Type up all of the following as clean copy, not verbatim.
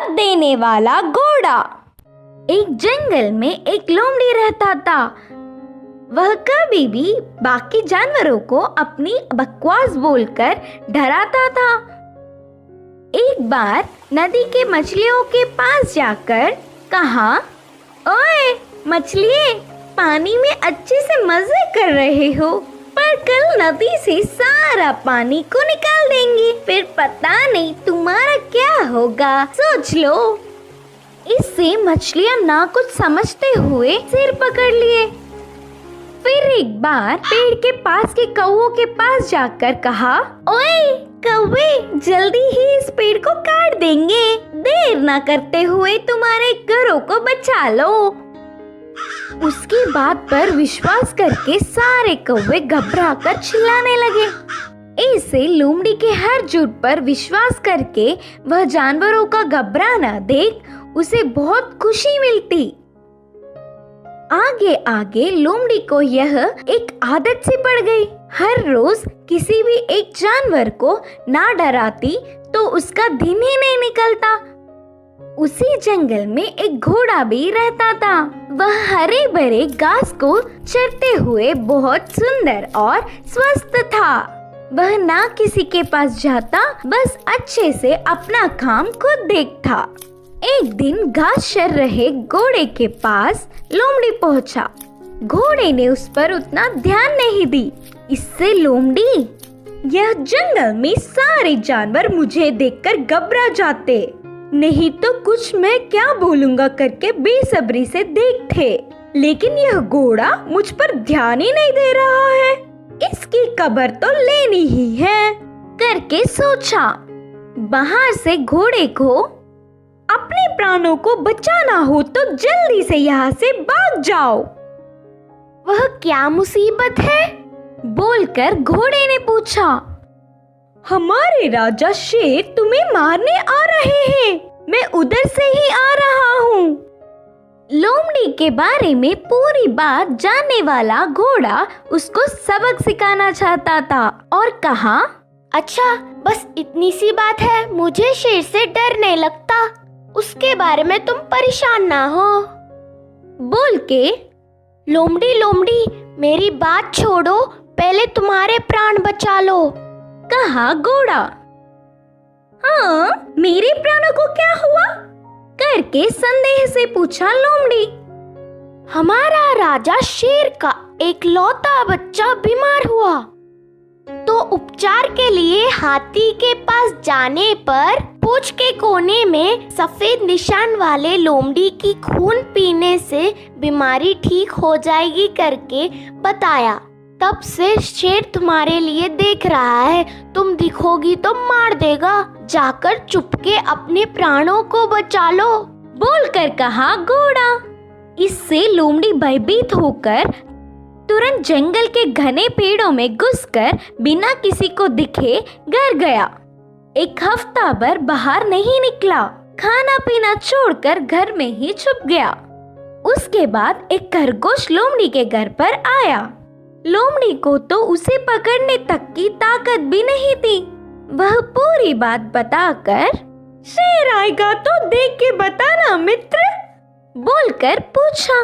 मत देने वाला घोड़ा। एक जंगल में एक लोमड़ी रहता था। वह कभी भी बाकी जानवरों को अपनी बकवास बोलकर डराता था। एक बार नदी के मछलियों के पास जाकर कहा, ओए मछलिए, पानी में अच्छे से मजे कर रहे हो, पर कल नदी से सारा पानी को निकाल देंगे, फिर पता नहीं तुम्हारा क्या होगा, सोच लो। इससे मछलियां ना कुछ समझते हुए सिर पकड़ लिए। फिर एक बार पेड़ के पास के कौवों के पास जाकर कहा, ओए कौवे, जल्दी ही इस पेड़ को काट देंगे, देर ना करते हुए तुम्हारे घरों को बचा लो। उसकी बात पर विश्वास करके सारे कौवे घबराकर चिल्लाने लगे। ऐसे लोमड़ी के हर झूठ पर विश्वास करके वह जानवरों का घबराना देख उसे बहुत खुशी मिलती। आगे आगे लोमड़ी को यह एक आदत सी पड़ गई। हर रोज किसी भी एक जानवर को ना डराती तो उसका दिन ही नहीं निकलता। उसी जंगल में एक घोड़ा भी रहता था। वह हरे भरे घास को चरते हुए बहुत सुंदर और स्वस्थ था। वह ना किसी के पास जाता, बस अच्छे से अपना काम खुद देखता। एक दिन घास चर रहे घोड़े के पास लोमड़ी पहुंचा। घोड़े ने उस पर उतना ध्यान नहीं दी। इससे लोमड़ी, यह जंगल में सारे जानवर मुझे देखकर घबरा जाते, नहीं तो कुछ मैं क्या बोलूंगा करके बेसब्री से देखते, लेकिन यह घोड़ा मुझ पर ध्यान ही नहीं दे रहा है, इसकी खबर तो लेनी ही है करके सोचा। बाहर से घोड़े को अपने प्राणों को बचाना हो तो जल्दी से यहाँ से भाग जाओ। वह क्या मुसीबत है? बोलकर घोड़े ने पूछा। हमारे राजा शेर तुम्हें मारने आ रहे हैं, मैं उधर से ही आ रहा हूँ। लोमड़ी के बारे में पूरी बात जानने वाला घोड़ा उसको सबक सिखाना चाहता था और कहा, अच्छा बस इतनी सी बात है, मुझे शेर से डर नहीं लगता, उसके बारे में तुम परेशान ना हो। बोल के लोमड़ी लोमड़ी मेरी बात छोड़ो, पहले तुम्हारे प्राण बचा लो, कहा घोड़ा। हाँ, मेरे प्राणों को क्या हुआ? करके संदेह से पूछा लोमड़ी। हमारा राजा शेर का एक लौता बच्चा बीमार हुआ, तो उपचार के लिए हाथी के पास जाने पर पूंछ के कोने में सफेद निशान वाले लोमड़ी की खून पीने से बीमारी ठीक हो जाएगी करके बताया। तब से शेर तुम्हारे लिए देख रहा है, तुम दिखोगी तो मार देगा, जाकर चुपके अपने प्राणों को बचा लो, बोलकर कहा घोड़ा। इससे लोमड़ी भयभीत होकर तुरंत जंगल के घने पेड़ों में घुसकर बिना किसी को दिखे घर गया। एक हफ्ता भर बाहर नहीं निकला, खाना पीना छोड़कर घर में ही छुप गया। उसके बाद एक खरगोश लोमड़ी के घर पर आया। लोमड़ी को तो उसे पकड़ने तक की ताकत भी नहीं थी। वह पूरी बात बताकर, शेर आएगा तो देख के बताना मित्र, बोलकर पूछा।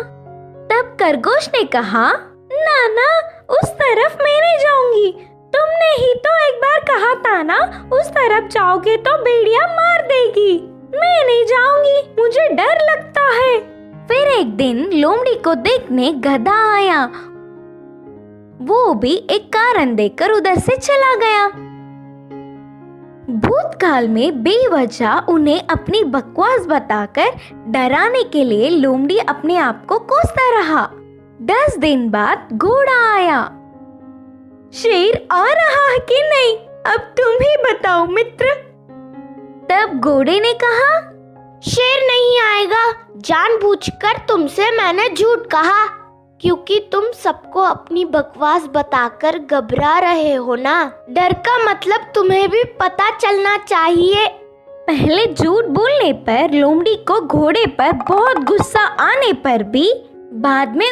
तब खरगोश ने कहा, ना ना, उस तरफ मैं नहीं जाऊंगी, तुमने ही तो एक बार कहा था ना, उस तरफ जाओगे तो भेड़िया मार देगी, मैं नहीं जाऊंगी, मुझे डर लगता है। फिर एक दिन लोमड़ी को देखने गधा आया। वो भी एक कारण देकर उधर से चला गया। भूतकाल में बेवजह उन्हें अपनी बकवास बताकर डराने के लिए लोमड़ी अपने आप को कोसता रहा। 10 दिन बाद घोड़ा आया। शेर आ रहा है कि नहीं, अब तुम ही बताओ मित्र। तब घोड़े ने कहा, शेर नहीं आएगा, जानबूझकर तुमसे मैंने झूठ कहा, क्योंकि तुम सबको अपनी बकवास बताकर घबरा रहे हो ना। डर का मतलब तुम्हें भी पता चलना चाहिए। पहले झूठ बोलने पर लोमड़ी को घोड़े पर बहुत गुस्सा आने पर भी बाद में